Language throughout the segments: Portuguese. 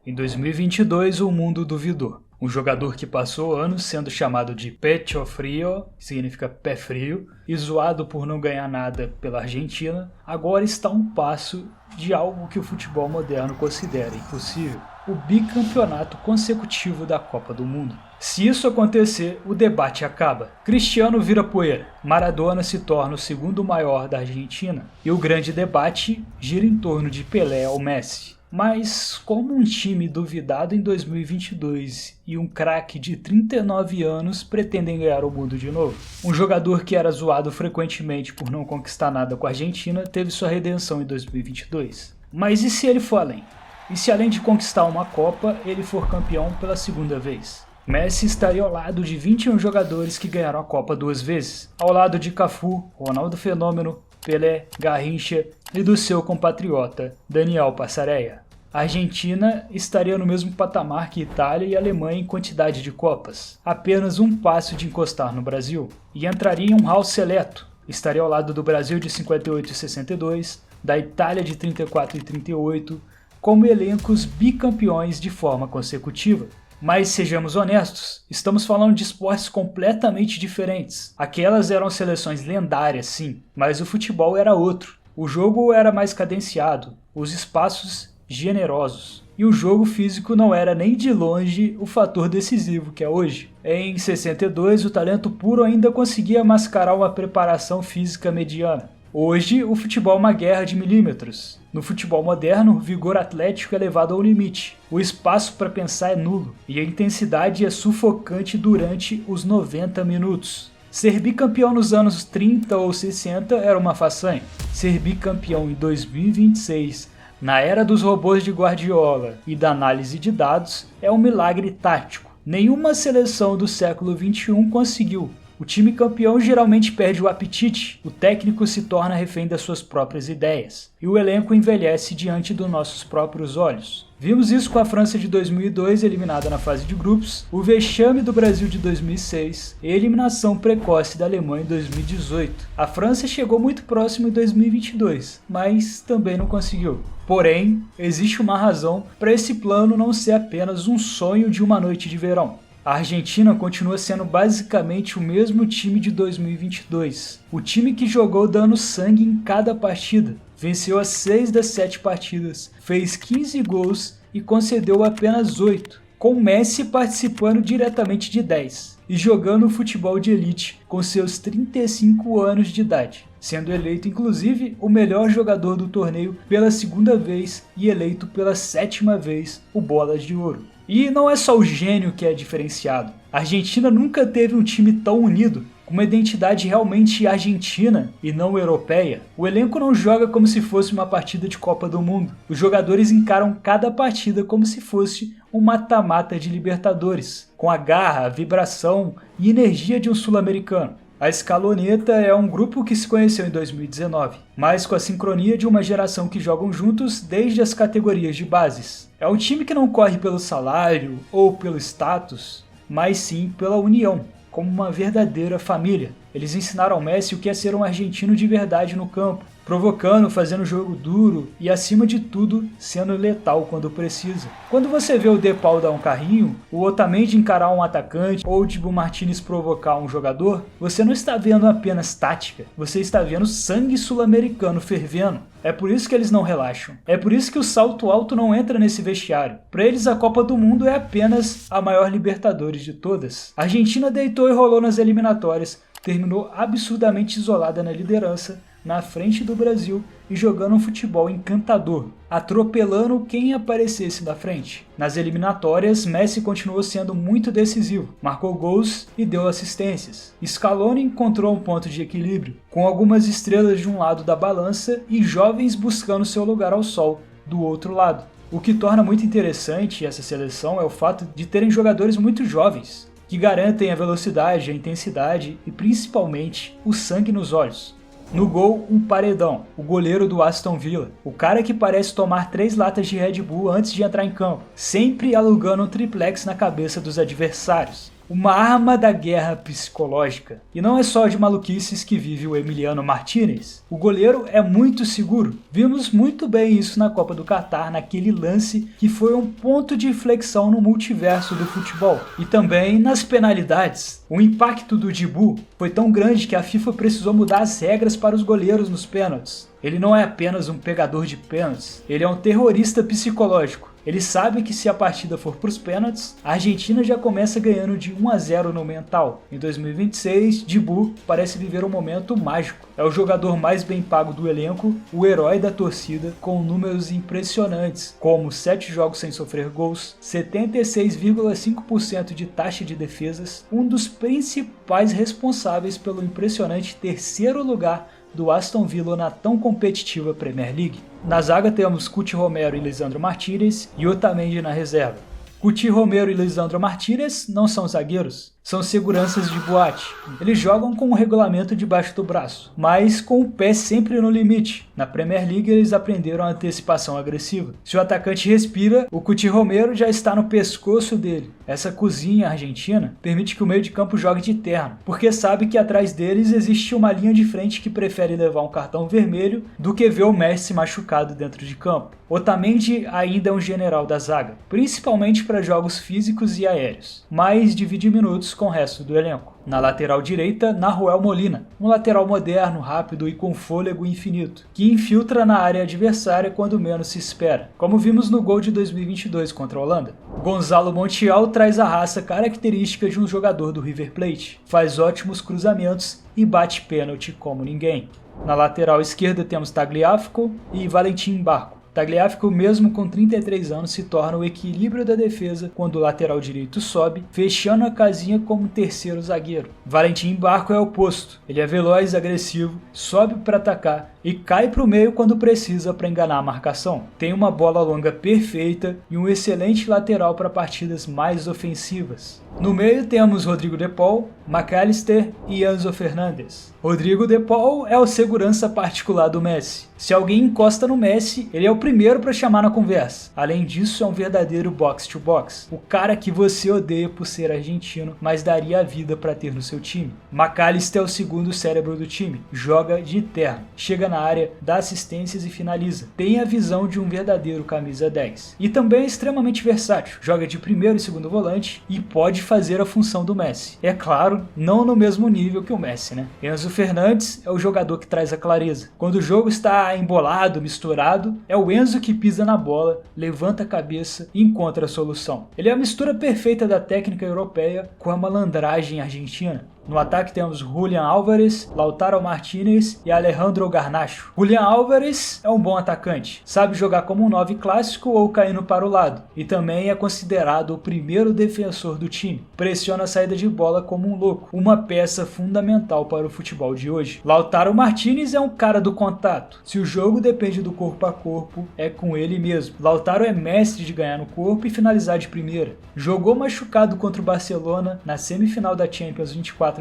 Em 2022, o mundo duvidou. Um jogador que passou anos sendo chamado de Pecho Frio, que significa pé frio, e zoado por não ganhar nada pela Argentina, agora está a um passo de algo que o futebol moderno considera impossível: o bicampeonato consecutivo da Copa do Mundo. Se isso acontecer, o debate acaba. Cristiano vira poeira, Maradona se torna o segundo maior da Argentina, e o grande debate gira em torno de Pelé ou Messi. Mas como um time duvidado em 2022 e um craque de 39 anos pretendem ganhar o mundo de novo? Um jogador que era zoado frequentemente por não conquistar nada com a Argentina teve sua redenção em 2022. Mas e se ele for além? E se além de conquistar uma Copa, ele for campeão pela segunda vez? Messi estaria ao lado de 21 jogadores que ganharam a Copa 2 vezes, ao lado de Cafu, Ronaldo Fenômeno, Pelé, Garrincha e do seu compatriota Daniel Passarella. A Argentina estaria no mesmo patamar que Itália e Alemanha em quantidade de Copas, apenas um passo de encostar no Brasil, e entraria em um hall seleto. Estaria ao lado do Brasil de 58 e 62, da Itália de 34 e 38, como elencos bicampeões de forma consecutiva. Mas sejamos honestos, estamos falando de esportes completamente diferentes. Aquelas eram seleções lendárias, sim, mas o futebol era outro. O jogo era mais cadenciado, os espaços generosos, e o jogo físico não era nem de longe o fator decisivo que é hoje. Em 62, o talento puro ainda conseguia mascarar uma preparação física mediana. Hoje, o futebol é uma guerra de milímetros. No futebol moderno, o vigor atlético é levado ao limite, o espaço para pensar é nulo, e a intensidade é sufocante durante os 90 minutos. Ser bicampeão nos anos 30 ou 60 era uma façanha. Ser bicampeão em 2026, na era dos robôs de Guardiola e da análise de dados, é um milagre tático. Nenhuma seleção do século XXI conseguiu. O time campeão geralmente perde o apetite, o técnico se torna refém das suas próprias ideias, e o elenco envelhece diante dos nossos próprios olhos. Vimos isso com a França de 2002, eliminada na fase de grupos, o vexame do Brasil de 2006 e a eliminação precoce da Alemanha em 2018. A França chegou muito próximo em 2022, mas também não conseguiu. Porém, existe uma razão para esse plano não ser apenas um sonho de uma noite de verão. A Argentina continua sendo basicamente o mesmo time de 2022. O time que jogou dando sangue em cada partida. Venceu as 6 das 7 partidas, fez 15 gols e concedeu apenas 8, com Messi participando diretamente de 10 e jogando futebol de elite com seus 35 anos de idade, sendo eleito inclusive o melhor jogador do torneio pela segunda vez e eleito pela 7ª vez o Bola de Ouro. E não é só o gênio que é diferenciado. A Argentina nunca teve um time tão unido, com uma identidade realmente argentina e não europeia. O elenco não joga como se fosse uma partida de Copa do Mundo. Os jogadores encaram cada partida como se fosse um mata-mata de Libertadores, com a garra, a vibração e energia de um sul-americano. A Scaloneta é um grupo que se conheceu em 2019, mas com a sincronia de uma geração que jogam juntos desde as categorias de bases. É um time que não corre pelo salário ou pelo status, mas sim pela união, como uma verdadeira família. Eles ensinaram ao Messi o que é ser um argentino de verdade no campo, provocando, fazendo jogo duro e, acima de tudo, sendo letal quando precisa. Quando você vê o De Paul dar um carrinho, o Otamendi encarar um atacante ou o Dibu Martínez provocar um jogador, você não está vendo apenas tática, você está vendo sangue sul-americano fervendo. É por isso que eles não relaxam. É por isso que o salto alto não entra nesse vestiário. Para eles, a Copa do Mundo é apenas a maior Libertadores de todas. A Argentina deitou e rolou nas eliminatórias, terminou absurdamente isolada na liderança, na frente do Brasil e jogando um futebol encantador, atropelando quem aparecesse na frente. Nas eliminatórias, Messi continuou sendo muito decisivo, marcou gols e deu assistências. Scaloni encontrou um ponto de equilíbrio, com algumas estrelas de um lado da balança e jovens buscando seu lugar ao sol do outro lado. O que torna muito interessante essa seleção é o fato de terem jogadores muito jovens, que garantem a velocidade, a intensidade e principalmente o sangue nos olhos. No gol, um paredão, o goleiro do Aston Villa, o cara que parece tomar 3 latas de Red Bull antes de entrar em campo, sempre alugando um triplex na cabeça dos adversários. uma arma da guerra psicológica. E não é só de maluquices que vive o Emiliano Martínez. O goleiro é muito seguro. Vimos muito bem isso na Copa do Catar, naquele lance que foi um ponto de inflexão no multiverso do futebol. E também nas penalidades. O impacto do Dibu foi tão grande que a FIFA precisou mudar as regras para os goleiros nos pênaltis. Ele não é apenas um pegador de pênaltis, ele é um terrorista psicológico. Ele sabe que se a partida for para os pênaltis, a Argentina já começa ganhando de 1-0 no mental. Em 2026, Dibu parece viver um momento mágico. É o jogador mais bem pago do elenco, o herói da torcida, com números impressionantes, como 7 jogos sem sofrer gols, 76,5% de taxa de defesas, um dos principais responsáveis pelo impressionante terceiro lugar do Aston Villa na tão competitiva Premier League. Na zaga temos Cuti Romero e Lisandro Martínez e Otamendi na reserva. Cuti Romero e Lisandro Martínez não são zagueiros, são seguranças de boate. Eles jogam com o regulamento debaixo do braço, mas com o pé sempre no limite. Na Premier League eles aprenderam a antecipação agressiva. Se o atacante respira, o Cuti Romero já está no pescoço dele. Essa cozinha argentina permite que o meio de campo jogue de terno, porque sabe que atrás deles existe uma linha de frente que prefere levar um cartão vermelho do que ver o Messi machucado dentro de campo. Otamendi ainda é um general da zaga, principalmente para jogos físicos e aéreos, mas divide minutos com o resto do elenco. Na lateral direita, Nahuel Molina, um lateral moderno, rápido e com fôlego infinito, que infiltra na área adversária quando menos se espera, como vimos no gol de 2022 contra a Holanda. Gonzalo Montiel traz a raça característica de um jogador do River Plate, faz ótimos cruzamentos e bate pênalti como ninguém. Na lateral esquerda temos Tagliafico e Valentim Barco. Tagliafico, mesmo com 33 anos, se torna o equilíbrio da defesa quando o lateral direito sobe, fechando a casinha como terceiro zagueiro. Valentim Barco é o oposto. Ele é veloz, agressivo, sobe para atacar e cai para o meio quando precisa para enganar a marcação. Tem uma bola longa perfeita e um excelente lateral para partidas mais ofensivas. No meio temos Rodrigo de Paul, McAllister e Enzo Fernandes. Rodrigo de Paul é o segurança particular do Messi. Se alguém encosta no Messi, ele é o primeiro para chamar na conversa. Além disso, é um verdadeiro box-to-box. O cara que você odeia por ser argentino, mas daria a vida para ter no seu time. McAllister é o segundo cérebro do time. Joga de terno, chega na área, dá assistências e finaliza. Tem a visão de um verdadeiro camisa 10. E também é extremamente versátil. Joga de primeiro e segundo volante e pode fazer a função do Messi. É claro, não no mesmo nível que o Messi, né? Enzo Fernandes é o jogador que traz a clareza. Quando o jogo está embolado, misturado, é o Enzo que pisa na bola, levanta a cabeça e encontra a solução. Ele é a mistura perfeita da técnica europeia com a malandragem argentina. No ataque temos Julián Álvares, Lautaro Martínez e Alejandro Garnacho. Julián Álvares é um bom atacante, sabe jogar como um 9 clássico ou caindo para o lado, e também é considerado o primeiro defensor do time. Pressiona a saída de bola como um louco, uma peça fundamental para o futebol de hoje. Lautaro Martínez é um cara do contato. Se o jogo depende do corpo a corpo, é com ele mesmo. Lautaro é mestre de ganhar no corpo e finalizar de primeira. Jogou machucado contra o Barcelona na semifinal da Champions 24-25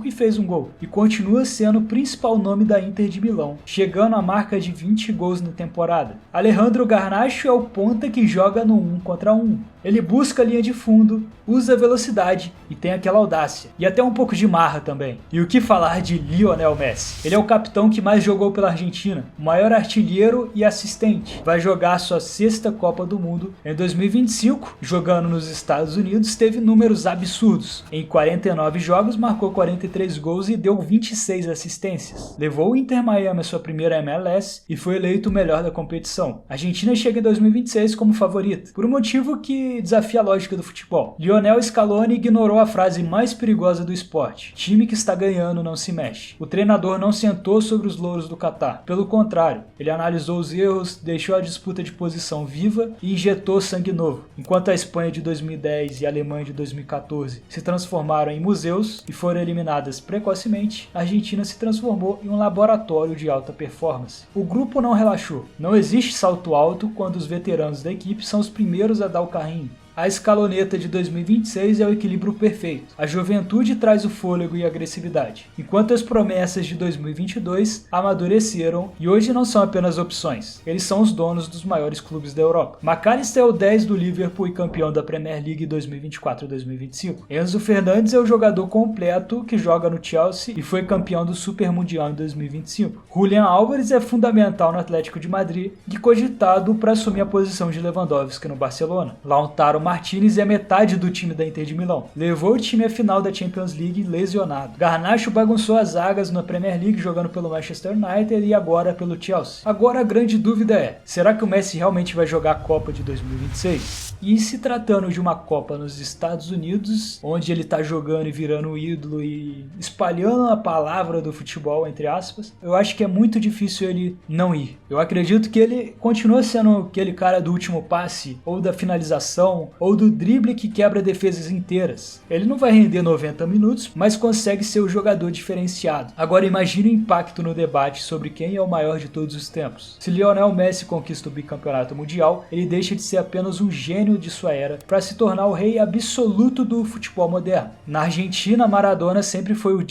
e fez um gol. E continua sendo o principal nome da Inter de Milão, chegando à marca de 20 gols na temporada. Alejandro Garnacho é o ponta que joga no 1 contra 1. Ele busca a linha de fundo, usa velocidade e tem aquela audácia. E até um pouco de marra também. E o que falar de Lionel Messi? Ele é o capitão que mais jogou pela Argentina, o maior artilheiro e assistente. Vai jogar sua 6ª Copa do Mundo. Em 2025, jogando nos Estados Unidos, teve números absurdos. Em 49 jogos, marcou 43 gols e deu 26 assistências. Levou o Inter Miami à sua primeira MLS e foi eleito o melhor da competição. A Argentina chega em 2026 como favorita, por um motivo que desafia a lógica do futebol. Lionel Scaloni ignorou a frase mais perigosa do esporte: time que está ganhando não se mexe. O treinador não sentou sobre os louros do Catar. Pelo contrário, ele analisou os erros, deixou a disputa de posição viva e injetou sangue novo. Enquanto a Espanha de 2010 e a Alemanha de 2014 se transformaram em museus e foram eliminadas precocemente, a Argentina se transformou em um laboratório de alta performance. O grupo não relaxou. Não existe salto alto quando os veteranos da equipe são os primeiros a dar o carrinho. a escaloneta de 2026 é o equilíbrio perfeito. A juventude traz o fôlego e a agressividade, enquanto as promessas de 2022 amadureceram e hoje não são apenas opções, eles são os donos dos maiores clubes da Europa. McAllister é o 10 do Liverpool e campeão da Premier League 2024-2025. Enzo Fernandes é o jogador completo que joga no Chelsea e foi campeão do Super Mundial em 2025. Julián Álvares é fundamental no Atlético de Madrid e cogitado para assumir a posição de Lewandowski no Barcelona. Lautaro Martinez é metade do time da Inter de Milão. Levou o time à final da Champions League lesionado. Garnacho bagunçou as zagas na Premier League jogando pelo Manchester United e agora pelo Chelsea. Agora a grande dúvida é, será que o Messi realmente vai jogar a Copa de 2026? E se tratando de uma Copa nos Estados Unidos, onde ele tá jogando e virando ídolo e espalhando a palavra do futebol, entre aspas, eu acho que é muito difícil ele não ir. Eu acredito que ele continua sendo aquele cara do último passe, ou da finalização, ou do drible que quebra defesas inteiras. Ele não vai render 90 minutos, mas consegue ser o jogador diferenciado. Agora imagine o impacto no debate sobre quem é o maior de todos os tempos. Se Lionel Messi conquista o bicampeonato mundial, ele deixa de ser apenas um gênio de sua era para se tornar o rei absoluto do futebol moderno. Na Argentina, Maradona sempre foi o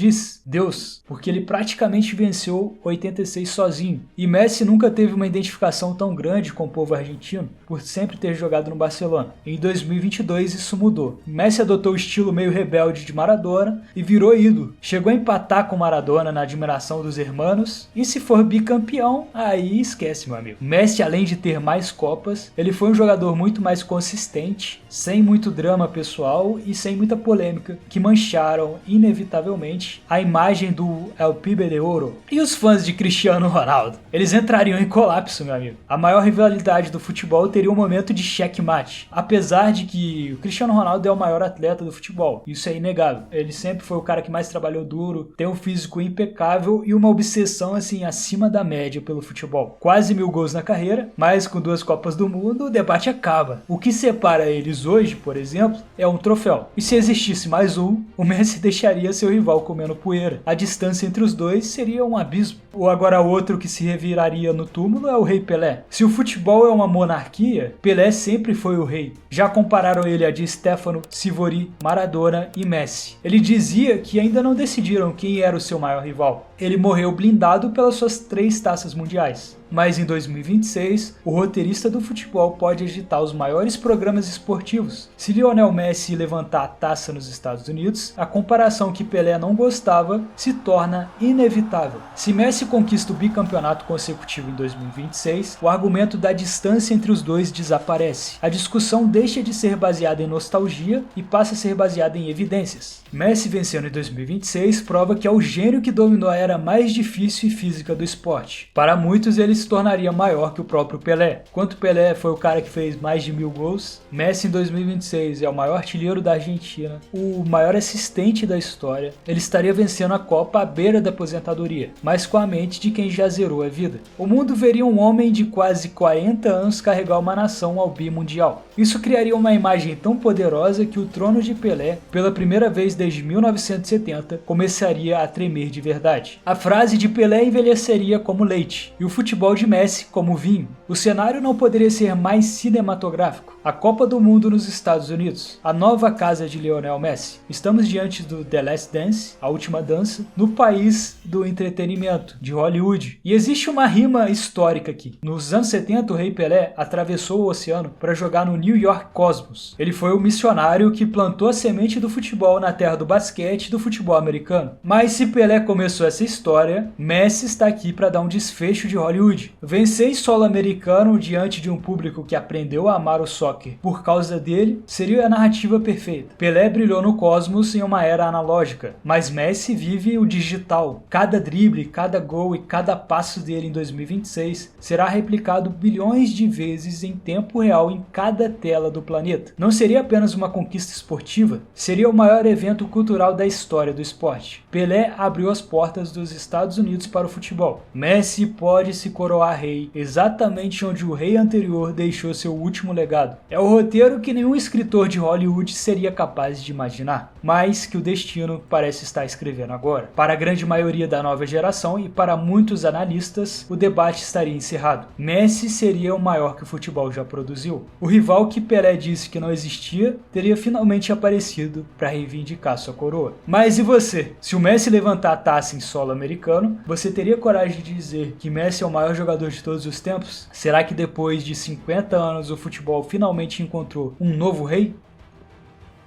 Deus, porque ele praticamente venceu 86 sozinho. E Messi nunca teve uma identificação tão grande com o povo argentino, por sempre ter jogado no Barcelona. Em 2022 isso mudou. Messi adotou o estilo meio rebelde de Maradona e virou ídolo. Chegou a empatar com Maradona na admiração dos hermanos, e se for bicampeão, aí esquece, meu amigo. Messi, além de ter mais copas, ele foi um jogador muito mais consistente, sem muito drama pessoal e sem muita polêmica, que mancharam inevitavelmente a imagem do El Pibe de Oro. E os fãs de Cristiano Ronaldo? Eles entrariam em colapso, meu amigo. A maior rivalidade do futebol teria um momento de checkmate, apesar de que o Cristiano Ronaldo é o maior atleta do futebol. Isso é inegável. Ele sempre foi o cara que mais trabalhou duro, tem um físico impecável e uma obsessão assim acima da média pelo futebol. Quase 1000 gols na carreira, mas com 2 Copas do Mundo o debate acaba. O que separa eles hoje, por exemplo, é um troféu. E se existisse mais um, o Messi deixaria seu rival comendo poeira. A distância entre os dois seria um abismo. Ou agora outro que se reviraria no túmulo é o Rei Pelé. Se o futebol é uma monarquia, Pelé sempre foi o rei. Já compararam ele a Di Stéfano, Sivori, Maradona e Messi. Ele dizia que ainda não decidiram quem era o seu maior rival. Ele morreu blindado pelas suas 3 taças mundiais. Mas em 2026, o roteirista do futebol pode agitar os maiores programas esportivos. Se Lionel Messi levantar a taça nos Estados Unidos, a comparação que Pelé não gostava se torna inevitável. Se Messi conquista o bicampeonato consecutivo em 2026, o argumento da distância entre os dois desaparece. A discussão deixa de ser baseada em nostalgia e passa a ser baseada em evidências. Messi vencendo em 2026 prova que é o gênio que dominou a era mais difícil e física do esporte. Para muitos, ele se tornaria maior que o próprio Pelé. Enquanto Pelé foi o cara que fez mais de 1000 gols, Messi em 2026 é o maior artilheiro da Argentina, o maior assistente da história. Ele estaria vencendo a Copa à beira da aposentadoria, mas com a mente de quem já zerou a vida. O mundo veria um homem de quase 40 anos carregar uma nação ao bimundial. Isso criaria uma imagem tão poderosa que o trono de Pelé, pela primeira vez desde 1970, começaria a tremer de verdade. A frase de Pelé envelheceria como leite, e o futebol de Messi como vinho. O cenário não poderia ser mais cinematográfico. A Copa do Mundo nos Estados Unidos, a nova casa de Lionel Messi. Estamos diante do The Last Dance, a última dança, no país do entretenimento, de Hollywood. E existe uma rima histórica aqui. Nos anos 70, o Rei Pelé atravessou o oceano para jogar no New York Cosmos. Ele foi o missionário que plantou a semente do futebol na terra do basquete e do futebol americano. Mas se Pelé começou essa história, Messi está aqui para dar um desfecho de Hollywood. Vencer em solo americano diante de um público que aprendeu a amar o soccer por causa dele seria a narrativa perfeita. Pelé brilhou no cosmos em uma era analógica, mas Messi vive o digital. Cada drible, cada gol e cada passo dele em 2026 será replicado bilhões de vezes em tempo real em cada tela do planeta. Não seria apenas uma conquista esportiva, seria o maior evento cultural da história do esporte. Pelé abriu as portas dos Estados Unidos para o futebol. Messi pode se coroar coroar rei, exatamente onde o rei anterior deixou seu último legado. É o roteiro que nenhum escritor de Hollywood seria capaz de imaginar, mas que o destino parece estar escrevendo agora. Para a grande maioria da nova geração e para muitos analistas, o debate estaria encerrado. Messi seria o maior que o futebol já produziu. O rival que Pelé disse que não existia teria finalmente aparecido para reivindicar sua coroa. Mas e você? Se o Messi levantar a taça em solo americano, você teria coragem de dizer que Messi é o maior jogador de todos os tempos? Será que depois de 50 anos o futebol finalmente encontrou um novo rei?